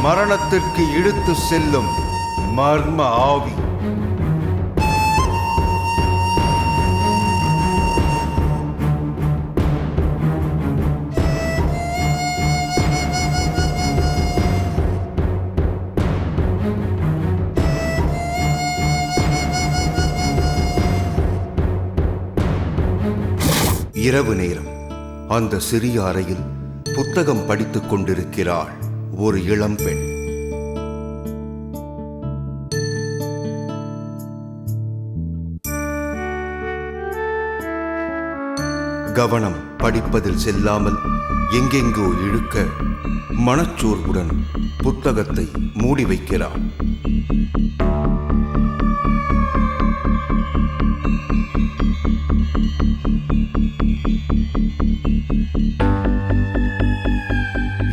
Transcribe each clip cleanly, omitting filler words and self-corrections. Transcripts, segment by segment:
மரணத்திற்கு இழுத்து செல்லும் மர்ம ஆவி. இரவு நேரம். அந்த சிறிய அறையில் புத்தகம் படித்துக் கொண்டிருக்கிறாள் ஒரு இளம் பெண். கவனம் படிப்பதில் செல்லாமல் எங்கெங்கோ இழுக்க மனச்சோர்வுடன் புத்தகத்தை மூடி வைக்கிறாள்.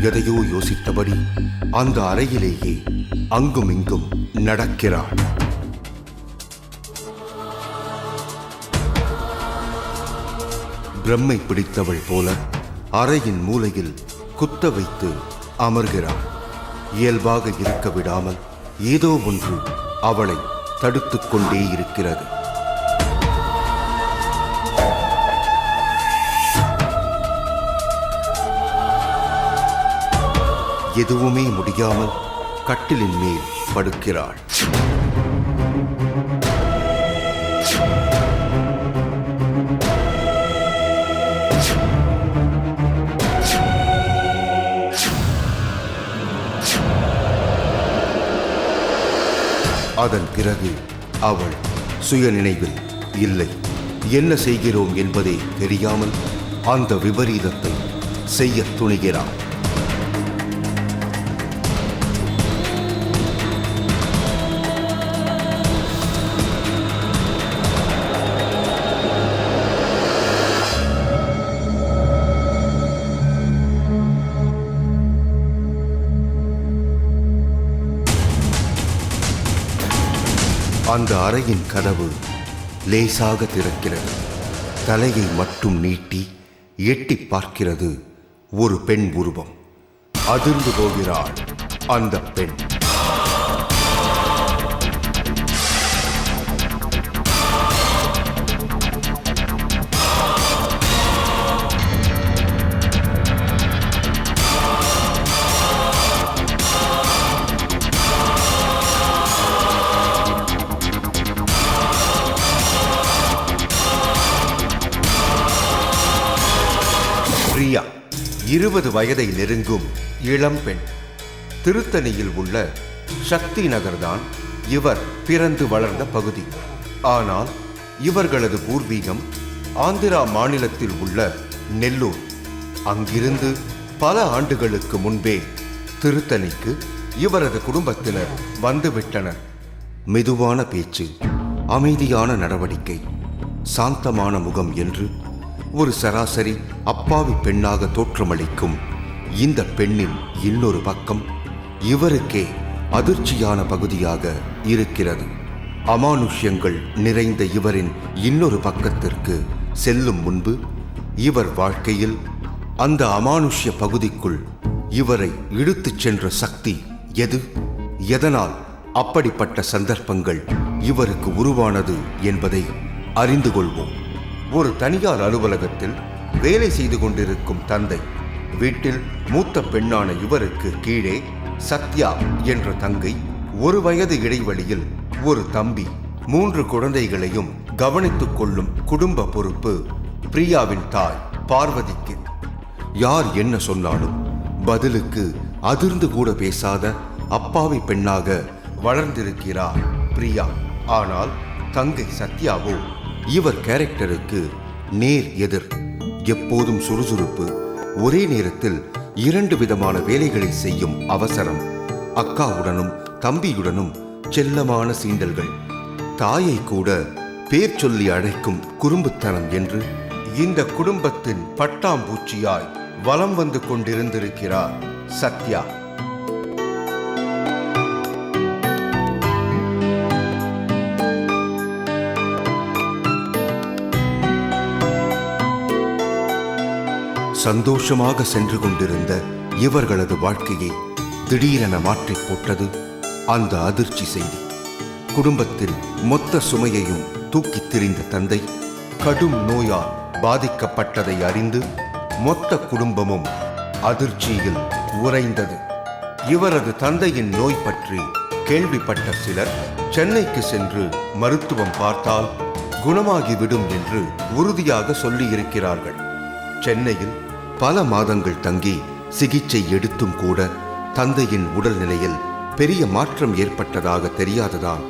எதையோ யோசித்தபடி அந்த அறையிலேயே அங்கும் இங்கும் நடக்கிறாள். பிரம்மை பிடித்தவள் போல அறையின் மூலையில் குத்த வைத்து அமர்கிறாள். இயல்பாக இருக்க விடாமல் ஏதோ ஒன்று அவளை தடுத்துக் கொண்டே இருக்கிறது. எதுவுமே முடியாமல் கட்டிலின் மேல் படுக்கிறாள். அதன் பிறகு அவள் சுயநினைவில் இல்லை. என்ன செய்கிறோம் என்பதே தெரியாமல் அந்த விபரீதத்தை செய்ய துணிகிறாள். அந்த அறையின் கதவு லேசாக திறக்கிறது. தலையை மட்டும் நீட்டி எட்டி பார்க்கிறது ஒரு பெண் உருவம். அதிர்ந்து போகிறாள் அந்த பெண். பிரியா 20 வயதை நெருங்கும் இளம் பெண். திருத்தணியில் உள்ள சக்தி நகர்தான் இவர் பிறந்து வளர்ந்த பகுதி. ஆனால் இவர்களது பூர்வீகம் ஆந்திரா மாநிலத்தில் உள்ள நெல்லூர். அங்கிருந்து பல ஆண்டுகளுக்கு முன்பே திருத்தணிக்கு இவரது குடும்பத்தினர் வந்துவிட்டனர். மெதுவான பேச்சு, அமைதியான நடவடிக்கை, சாந்தமான முகம் என்று ஒரு சராசரி அப்பாவி பெண்ணாக தோற்றமளிக்கும் இந்த பெண்ணின் இன்னொரு பக்கம் இவருக்கே அதிர்ச்சியான பகுதியாக இருக்கிறது. அமானுஷ்யங்கள் நிறைந்த இவரின் இன்னொரு பக்கத்திற்கு செல்லும் முன்பு இவர் வாழ்க்கையில் அந்த அமானுஷ்ய பகுதிக்குள் இவரை இழுத்துச் சென்ற சக்தி எது? எதனால் அப்படிப்பட்ட சந்தர்ப்பங்கள் இவருக்கு உருவானது என்பதை அறிந்து கொள்வோம். ஒரு தனியார் அலுவலகத்தில் வேலை செய்து கொண்டிருக்கும் தந்தை. வீட்டில் மூத்த பெண்ணான இவருக்கு கீழே சத்யா என்ற தங்கை, 1 வயது இடைவெளியில் ஒரு தம்பி, 3 குழந்தைகளையும் கவனித்துக் கொள்ளும் குடும்ப பொறுப்பு பிரியாவின் தாய் பார்வதிக்கு. யார் என்ன சொன்னாலும் பதிலுக்கு அதிர்ந்து கூட பேசாத அப்பாவி பெண்ணாக வளர்ந்திருக்கிறார் பிரியா. ஆனால் தங்கை சத்யாவோ இவர் கேரக்டருக்கு நேர் எதிர். எப்போதும் சுறுசுறுப்பு, ஒரே நேரத்தில் 2 விதமான வேலைகளை செய்யும் அவசரம், அக்காவுடனும் தம்பியுடனும் செல்லமான சீண்டல்கள், தாயை கூட பேர் சொல்லி அழைக்கும் குறும்புத்தனம் என்று இந்த குடும்பத்தின் பட்டாம்பூச்சியாய் வலம் வந்து கொண்டிருந்திருக்கிறார் சத்யா. சந்தோஷமாக சென்று கொண்டிருந்த இவர்களது வாழ்க்கையை திடீரென மாற்றி போட்டது அந்த அதிர்ச்சி செய்தி. குடும்பத்தில் மொத்த சுமையையும் தூக்கித் திரிந்த தந்தை கடும் நோயால் பாதிக்கப்பட்டதை அறிந்து மொத்த குடும்பமும் அதிர்ச்சியில் உறைந்தது. இவரது தந்தையின் நோய் பற்றி கேள்விப்பட்ட சிலர் சென்னைக்கு சென்று மருத்துவம் பார்த்தால் குணமாகிவிடும் என்று உறுதியாக சொல்லியிருக்கிறார்கள். சென்னையில் பல மாதங்கள் தங்கி சிகிச்சை எடுத்தும் கூட தந்தையின் உடல்நிலையில் பெரிய மாற்றம் ஏற்பட்டதாக தெரியாததால்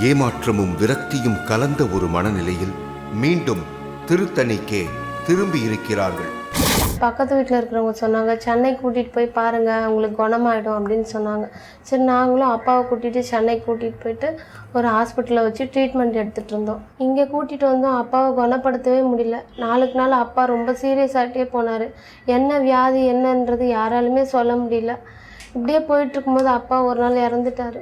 ஏமாற்றமும் விரக்தியும் கலந்த ஒரு மனநிலையில் மீண்டும் திருத்தணிக்கே திரும்பி இருக்கிறார்கள். பக்கத்து வீட்டில் இருக்கிறவங்க சொன்னாங்க, சென்னை கூட்டிகிட்டு போய் பாருங்கள், அவங்களுக்கு குணமாயிடும் அப்படின்னு சொன்னாங்க. சரி, நாங்களும் அப்பாவை கூட்டிகிட்டு சென்னை கூட்டிகிட்டு போயிட்டு ஒரு ஹாஸ்பிட்டலில் வச்சு ட்ரீட்மெண்ட் எடுத்துகிட்டு இருந்தோம். இங்கே கூட்டிகிட்டு வந்தோம், அப்பாவை குணப்படுத்தவே முடியல. நாளுக்கு நாள் அப்பா ரொம்ப சீரியஸ் ஆகிட்டே போனார். என்ன வியாதி என்னன்றது யாராலுமே சொல்ல முடியல. இப்படியே போயிட்டுருக்கும்போது அப்பா ஒரு நாள் இறந்துட்டார்.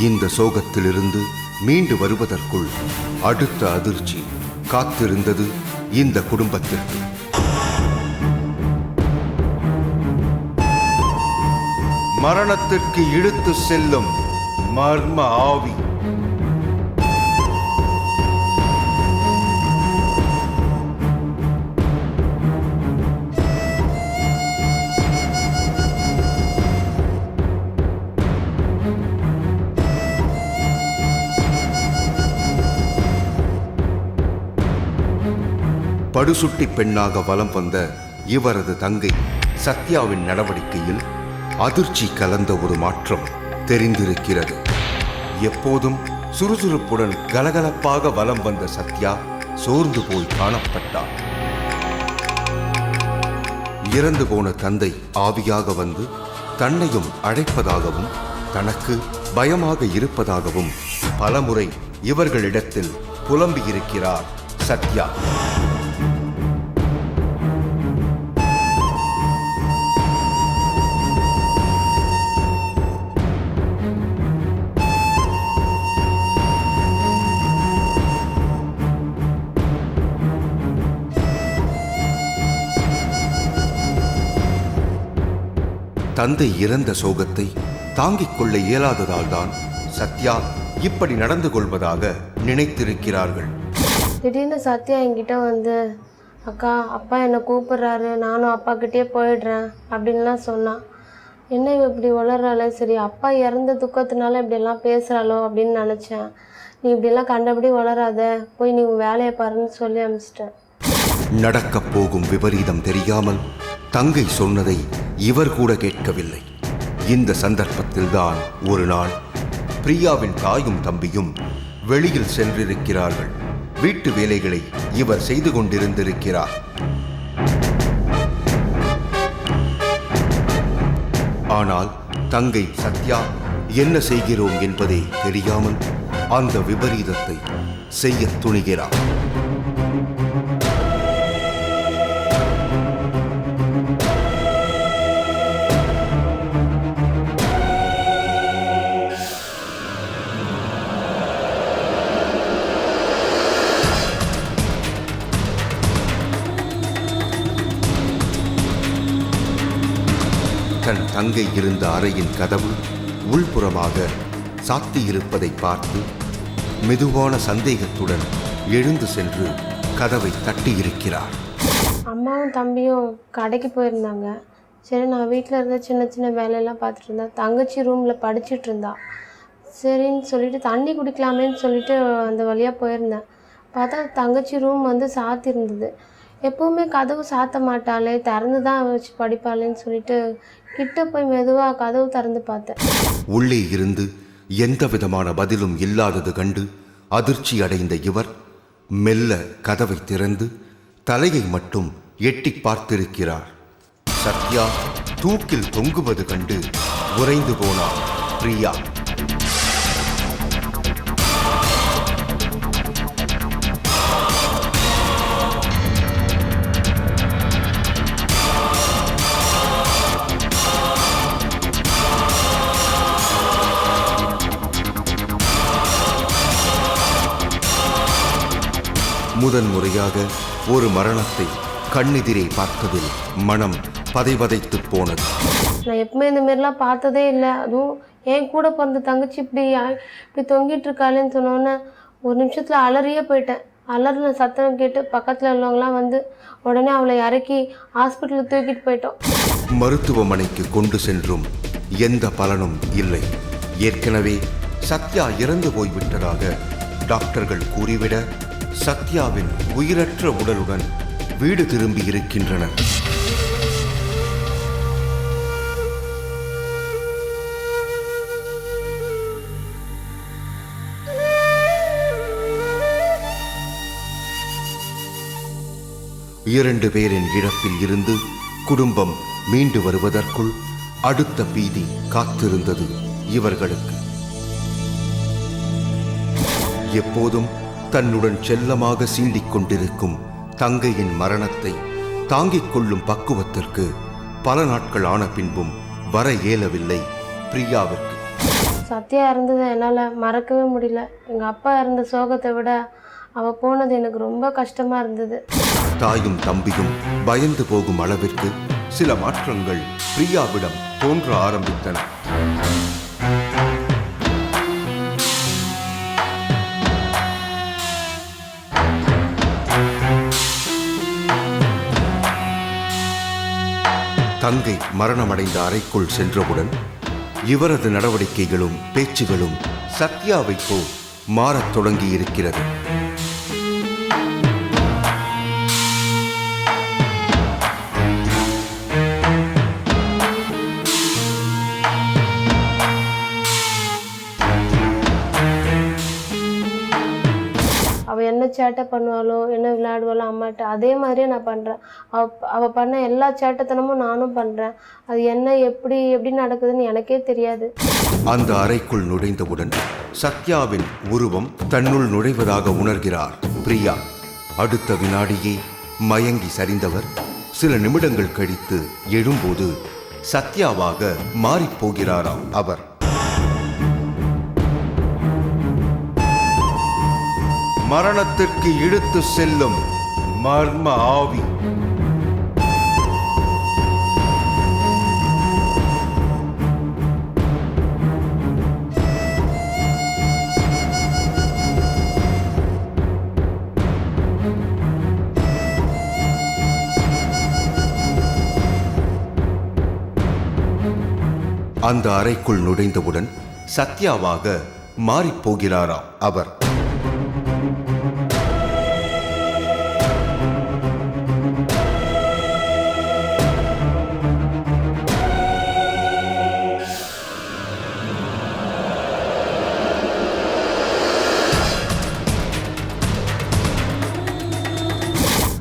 இந்த சோகத்திலிருந்து மீண்டு வருவதற்குள் அடுத்த அதிர்ச்சி காத்திருந்தது இந்த குடும்பத்திற்கு. மரணத்திற்கு இழுத்து செல்லும் மர்ம ஆவி. படுசுட்டி பெண்ணாக வலம் வந்த இவரது தங்கை சத்யாவின் நடவடிக்கையில் அதிர்ச்சி கலந்த ஒரு மாற்றம் தெரிந்திருக்கிறது. எப்போதும் சுறுசுறுப்புடன் கலகலப்பாக வலம் வந்த சத்யா சோர்ந்து போய் காணப்பட்டார். இறந்து போன தந்தை ஆவியாக வந்து தன்னையும் அழைப்பதாகவும் தனக்கு பயமாக இருப்பதாகவும் பலமுறை இவர்களிடத்தில் புலம்பியிருக்கிறார் சத்யா. தந்தை இறந்த சோகத்தை தாங்கிக் கொள்ள இயலாததால் தான் சத்யா இப்படி நடந்து கொள்வதாக நினைத்திருக்கிறார்கள். திடீர்னு சத்யா என்கிட்ட வந்து, அக்கா அப்பா என்னை கூப்பிடுறாரு, நானும் அப்பா கிட்டே போயிடுறேன் அப்படின்லாம் சொன்னான். என்ன இப்படி வளர்றாளே, சரி அப்பா இறந்த துக்கத்தினால இப்படியெல்லாம் பேசுகிறாளோ அப்படின்னு நினச்சேன். நீ இப்படியெல்லாம் கண்டபடி வளராத, போய் நீ வேலையை பாருன்னு சொல்லி அனுப்பிச்சிட்டேன். நடக்கப் போகும் விபரீதம் தெரியாமல் தங்கை சொன்னதை இவர் கூட கேட்கவில்லை. இந்த சந்தர்ப்பத்தில்தான் ஒரு நாள் பிரியாவின் தாயும் தம்பியும் வெளியில் சென்றிருக்கிறார்கள். வீட்டு வேலைகளை இவர் செய்து கொண்டிருந்திருக்கிறார். ஆனால் தங்கை சத்யா என்ன செய்கிறோம் என்பதே தெரியாமல் அந்த விபரீதத்தை செய்ய துணிகிறார். தன் தங்கை இருந்த அறையின் கதவு உள்புறமாக சாத்தியிருப்பதை பார்த்து மெதுவான சந்தேகத்துடன் எழுந்து சென்று கதவை தட்டியிருக்கிறார். அம்மாவும் தம்பியும் கடைக்கு போயிருந்தாங்க. சரி, நான் வீட்டில் இருந்த சின்ன சின்ன வேலையெல்லாம் பார்த்துட்டு இருந்தேன். தங்கச்சி ரூமில் படிச்சுட்டு இருந்தா. சரின்னு சொல்லிட்டு தண்ணி குடிக்கலாமேன்னு சொல்லிட்டு அந்த வழியாக போயிருந்தேன். பார்த்தா தங்கச்சி ரூம் வந்து சாத்தியிருந்தது. எப்போவுமே கதவு சாத்த மாட்டாளே, திறந்து தான் வச்சு படிப்பாளேன்னு சொல்லிட்டு கிட்ட போய் மெதுவாக கதவு திறந்து பார்த்தேன். உள்ளே இருந்து எந்த விதமான பதிலும் இல்லாதது கண்டு அதிர்ச்சி அடைந்த இவர் மெல்ல கதவை திறந்து தலையை மட்டும் எட்டி பார்த்திருக்கிறார். சத்யா தூக்கில் தொங்குவது கண்டு உறைந்து போனார் பிரியா. முதன்முறையாக ஒரு மரணத்தை கண்ணெதிரே பார்த்ததில் மனம் பதைவதைத்து போனது. நான் எப்பவுமே இந்த மாதிரிலாம் பார்த்ததே இல்லை. அதுவும் என் கூட பிறந்த தங்கச்சி இப்படி தொங்கிட்டு இருக்காளேன்னு சொன்னோன்னே ஒரு நிமிஷத்தில் அலறியே போயிட்டேன். அலறின சத்தம் கேட்டு பக்கத்தில் உள்ளவங்களாம் வந்து உடனே அவளை இறக்கி ஹாஸ்பிட்டலுக்கு தூக்கிட்டு போயிட்டோம். மருத்துவமனைக்கு கொண்டு சென்றும் எந்த பலனும் இல்லை. ஏற்கனவே சத்யா இறந்து போய்விட்டதாக டாக்டர்கள் கூறிவிட சத்யாவின் உயிரற்ற உடலுடன் வீடு திரும்பி இருக்கின்றனர். இரண்டு பேரின் இழப்பில் இருந்து குடும்பம் மீண்டு வருவதற்குள் அடுத்த பீதி காத்திருந்தது இவர்களுக்கு. எப்போதும் தன்னுடன் செல்லமாக சீண்டிக் கொண்டிருக்கும் தங்கையின் மரணத்தை தாங்கிக் கொள்ளும் பக்குவத்திற்கு பல நாட்கள் ஆன பின்பும் வர இயலவில்லை பிரியாவிற்கு. சத்யா இறந்ததை என்னால் மறக்கவே முடியல. எங்கள் அப்பா இறந்த சோகத்தை விட அவள் போனது எனக்கு ரொம்ப கஷ்டமாக இருந்தது. தாயும் தம்பியும் பயந்து போகும் அளவிற்கு சில மாற்றங்கள் பிரியாவிடம் தோன்ற ஆரம்பித்தன. தங்கை மரணமடைந்த அறைக்குள் சென்றவுடன் இவரது நடவடிக்கைகளும் பேச்சுகளும் சத்யாவை போல் மாறத் தொடங்கி இருக்கிறது. அவள் என்ன சேட்டை பண்ணுவாளோ என்ன விளையாடுவாளோ அம்மாட்ட அதே மாதிரியே நான் பண்ணுறேன். அவள் பண்ண எல்லா சேட்டைத்தனமும் நானும் பண்ணுறேன். அது என்ன எப்படி நடக்குதுன்னு எனக்கே தெரியாது. அந்த அறைக்குள் நுழைந்தவுடன் சத்யாவின் உருவம் தன்னுள் நுழைவதாக உணர்கிறார் பிரியா. அடுத்த வினாடியே மயங்கி சரிந்தவர் சில நிமிடங்கள் கழித்து எழும்போது சத்யாவாக மாறிப்போகிறாராம் அவர். மரணத்திற்கு இழுத்து செல்லும் மர்ம ஆவி. அந்த அறைக்குள் நுழைந்தவுடன் சத்யாவாக மாறிப்போகிறாராம் அவர்.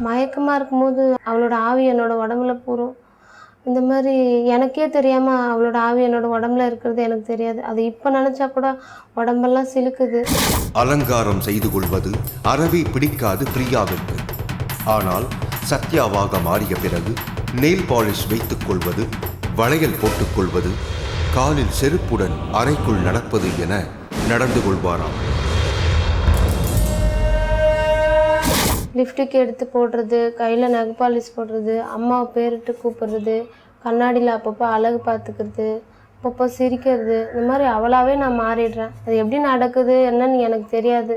மயக்கமாக இருக்கும்போது அவளோட ஆவி என்னோட உடம்புல பூரும் இந்த மாதிரி எனக்கே தெரியாமல் அவளோட ஆவி என்னோட உடம்புல இருக்கிறது எனக்கு தெரியாது. அது இப்போ நினச்சா கூட உடம்பெல்லாம் சிலுக்குது. அலங்காரம் செய்து கொள்வது அறவே பிடிக்காது பிரியாவிற்கு. ஆனால் சத்யாவாக மாறிய பிறகு நெயில் பாலிஷ் வைத்துக் கொள்வது, வளையல் போட்டுக்கொள்வது, காலில் செருப்புடன் அறைக்குள் நடப்பது என நடந்து கொள்வாராம். லிப்டிக் எடுத்து போடுறது, கையில் நகை பாலிஷ் போடுறது, அம்மாவை பேரிட்டு கூப்பிடுறது, கண்ணாடியில் அப்பப்போ அழகு பார்த்துக்கிறது, அப்பப்போ சிரிக்கிறது, இந்த மாதிரி அவளாவே நான் மாறிடுறேன். அது எப்படி நடக்குது என்னன்னு எனக்கு தெரியாது.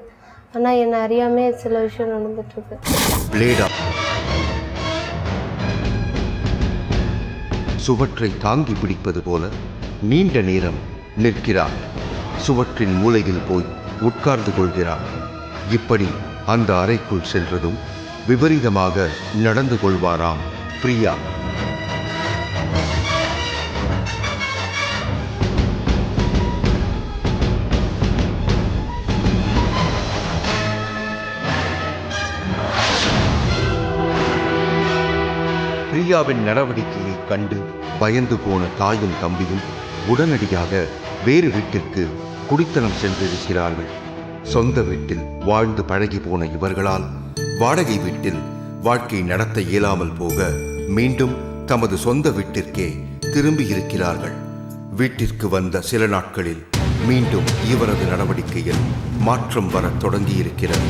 ஆனால் என்னை அறியாமே சில விஷயம் நடந்துட்டுருக்கு. சுவற்றை தாங்கி பிடிப்பது போல நீண்ட நேரம் நிற்கிறார். சுவற்றின் மூலையில் போய் உட்கார்ந்து கொள்கிறார். இப்படி அந்த அறைக்குள் சென்றதும் விபரீதமாக நடந்து கொள்வாராம் பிரியா. பிரியாவின் நடவடிக்கையை கண்டு பயந்து போன தாயும் தம்பியும் உடனடியாக வேறு வீட்டிற்கு குடித்தனம் சென்றிருக்கிறார்கள். சொந்த வீட்டில் வாழ்ந்து பழகி போன இவர்களால் வாடகை வீட்டில் வாழ்க்கை நடத்த இயலாமல் போக மீண்டும் தமது சொந்த வீட்டிற்கே திரும்பி இருக்கிறார்கள். வீட்டிற்கு வந்த சில நாட்களில் மீண்டும் இவரது நடவடிக்கையில் மாற்றம் வரத் தொடங்கியிருக்கிறது.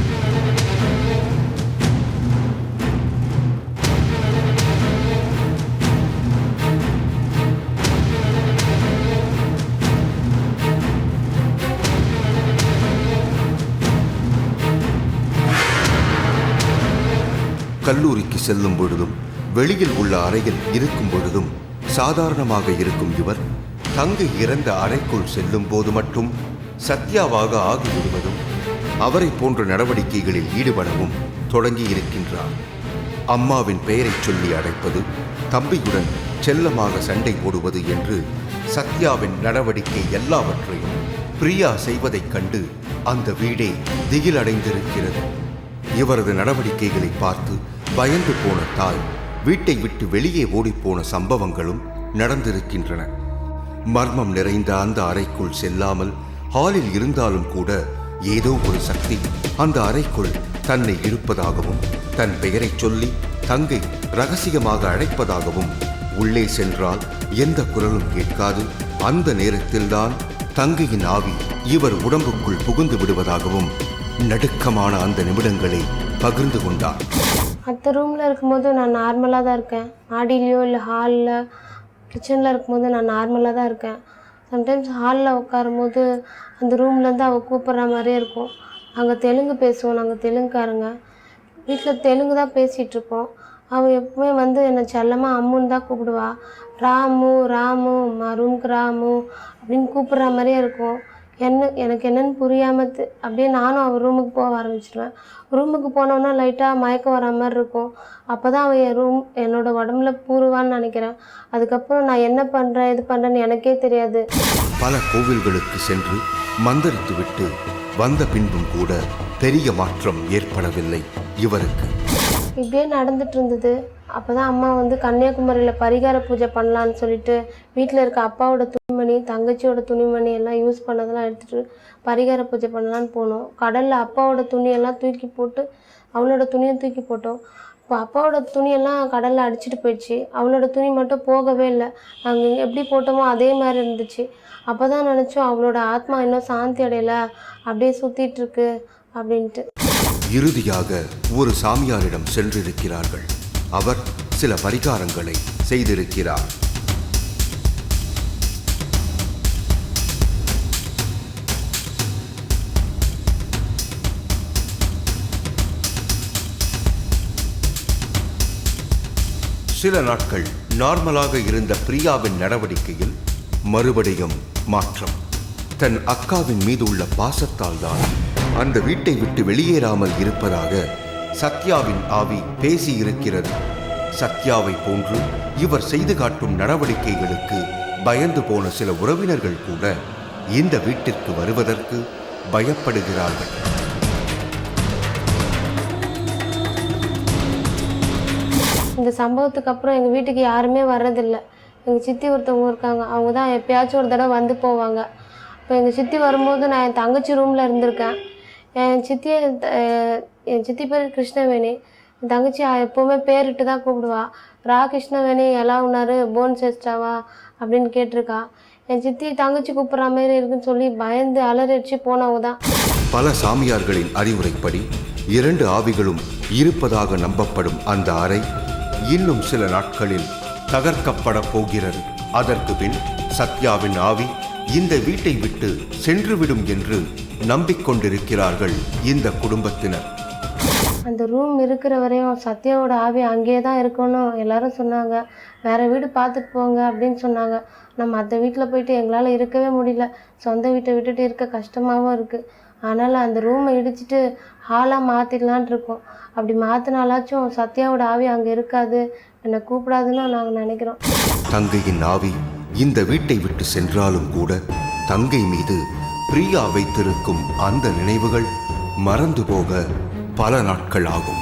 கல்லூரிக்கு செல்லும் பொழுதும் வெளியில் உள்ள அறையில் இருக்கும் பொழுதும் சாதாரணமாக இருக்கும் இவர் தங்கை இறந்த அறைக்குள் செல்லும் போது மட்டும் சத்யாவாக ஆகிவிடுவதும் அவரை போன்ற நடவடிக்கைகளில் ஈடுபடவும் தொடங்கி இருக்கின்றார். அம்மாவின் பெயரை சொல்லி அழைப்பது, தம்பியுடன் செல்லமாக சண்டை போடுவது என்று சத்யாவின் நடவடிக்கை எல்லாவற்றையும் பிரியா செய்வதைக் கண்டு அந்த வீடே திகிலடைந்திருக்கிறது. இவரது நடவடிக்கைகளை பார்த்து பயந்து போன தாய் வீட்டை விட்டு வெளியே ஓடிப்போன சம்பவங்களும் நடந்திருக்கின்றன. மர்மம் நிறைந்த அந்த அறைக்குள் செல்லாமல் ஹாலில் இருந்தாலும் கூட ஏதோ ஒரு சக்தி அந்த அறைக்குள் தன்னை இழுப்பதாகவும் தன் பெயரை சொல்லி தங்கை ரகசியமாக அழைப்பதாகவும், உள்ளே சென்றால் எந்த குரலும் கேட்காது, அந்த நேரத்தில்தான் தங்கையின் ஆவி இவர் உடம்புக்குள் புகுந்து விடுவதாகவும் நடுக்கமான அந்த நிமிடங்களை பகிர்ந்து கொண்டார். மற்ற ரூமில் இருக்கும்போது நான் நார்மலாக தான் இருக்கேன். மாடியிலையோ இல்லை ஹாலில் கிச்சனில் இருக்கும்போது நான் நார்மலாக தான் இருக்கேன். சம்டைம்ஸ் ஹாலில் உட்காரும்போது அந்த ரூம்லேருந்து அவள் கூப்பிட்ற மாதிரியே இருக்கும். அங்கே தெலுங்கு பேசுவோம், நாங்கள் தெலுங்குக்காரங்க. வீட்டில் தெலுங்கு தான் பேசிகிட்ருப்போம். அவள் எப்பவுமே வந்து என்னை செல்லமாக அம்முன்னு தான் கூப்பிடுவா. ராமு ராமு மா ரூமுக்கு ராமு அப்படின்னு கூப்பிட்ற மாதிரியே இருக்கும். எனக்கு என்னென்னு புரியாமல் அப்படியே நானும் அவள் ரூமுக்கு போக ஆரம்பிச்சிடுவேன். ரூமுக்கு போனோன்னா லைட்டாக மயக்கம் வர மாதிரி இருக்கும். அப்போ தான் அவள் என்னோடய உடம்புல பூருவான்னு நினைக்கிறேன். அதுக்கப்புறம் நான் என்ன பண்ணுறேன் எது பண்ணுறேன்னு எனக்கே தெரியாது. பல கோவில்களுக்கு சென்று மந்திரித்து விட்டு வந்த பின்பும் கூட பெரிய மாற்றம் ஏற்படவில்லை இவருக்கு. இப்படியே நடந்துட்டு இருந்தது. அப்போ தான் அம்மா வந்து கன்னியாகுமரியில் பரிகார பூஜை பண்ணலான்னு சொல்லிட்டு வீட்டில் இருக்க அப்பாவோட துணிமணி, தங்கச்சியோட துணிமணி எல்லாம் யூஸ் பண்ணதெல்லாம் எடுத்துகிட்டு பரிகார பூஜை பண்ணலான்னு போனோம். கடலில் அப்பாவோட துணியெல்லாம் தூக்கி போட்டு அவளோட துணியை தூக்கி போட்டோம். இப்போ அப்பாவோட துணியெல்லாம் கடலில் அடிச்சிட்டு போயிடுச்சு. அவளோட துணி மட்டும் போகவே இல்லை. நாங்கள் எப்படி போட்டோமோ அதே மாதிரி இருந்துச்சு. அப்போ தான் நினச்சோம் அவளோட ஆத்மா இன்னும் சாந்தி அடையல, அப்படியே சுற்றிட்டுருக்கு அப்படின்ட்டு. இறுதியாக ஒரு சாமியாரிடம் சென்றிருக்கிறார்கள். அவர் சில பரிகாரங்களை செய்திருக்கிறார். சில நாட்கள் நார்மலாக இருந்த பிரியாவின் நடவடிக்கையில் மறுபடியும் மாற்றம். தன் அக்காவின் மீது உள்ள பாசத்தால் தான் அந்த வீட்டை விட்டு வெளியேறாமல் இருப்பதாக சத்யாவின் ஆவி பேசியிருக்கிறது. சத்யாவை போன்று இவர் செய்து காட்டும் நடவடிக்கைகளுக்கு பயந்து போன சில உறவினர்கள் கூட இந்த வீட்டிற்கு வருவதற்கு பயப்படுகிறார்கள். இந்த சம்பவத்துக்கு அப்புறம் எங்கள் வீட்டுக்கு யாருமே வர்றதில்லை. எங்கள் சித்தி ஒருத்தவங்க இருக்காங்க, அவங்க தான் எப்பயாச்சும் ஒரு தடவை வந்து போவாங்க. இப்போ எங்கள் சித்தி வரும்போது நான் என் தங்கச்சி ரூமில் இருந்திருக்கேன். என் சித்தி பேர் கிருஷ்ணவேணி. என் தங்கச்சி எப்போவுமே பேரிட்டு தான் கூப்பிடுவா. ரா கிருஷ்ணவேணி ఎలా ఉన్నారు போன் சேஸ்டாவா அப்படின்னு கேட்டிருக்கா. என் சித்தி தங்கச்சி கூப்பிட்ற மாதிரி இருக்குன்னு சொல்லி பயந்து அலறடிச்சு போனவங்க தான். பல சாமியார்களின் அறிவுரைப்படி 2 ஆவிகளும் இருப்பதாக நம்பப்படும் அந்த அறை இன்னும் சில நாட்களில் தகர்க்கப்பட போகிறது. அதற்கு பின் சத்யாவின் ஆவி இந்த வீட்டை விட்டு சென்றுவிடும் என்று நம்பிக்கொண்டிருக்கிறார்கள் இந்த குடும்பத்தினர். அந்த ரூம் இருக்கிற வரையும் சத்யாவோட ஆவி அங்கேயே தான் இருக்கணும் எல்லாரும் சொன்னாங்க. வேறு வீடு பார்த்துட்டு போங்க அப்படின்னு சொன்னாங்க. நம்ம அந்த வீட்டில் போயிட்டு எங்களால் இருக்கவே முடியல. சொந்த வீட்டை விட்டுட்டு இருக்க கஷ்டமாகவும் இருக்குது. அதனால் அந்த ரூமை இடிச்சிட்டு ஹாலாக மாற்றிடலான் இருக்கோம். அப்படி மாற்றினாலாச்சும் சத்யாவோட ஆவி அங்கே இருக்காது, என்னை கூப்பிடாதுன்னு நாங்கள் நினைக்கிறோம். தங்கையின் ஆவி இந்த வீட்டை விட்டு சென்றாலும் கூட தங்கை மீது பிரியா வைத்திருக்கும் அந்த நினைவுகள் மறந்து போக பல நாட்கள் ஆகும்.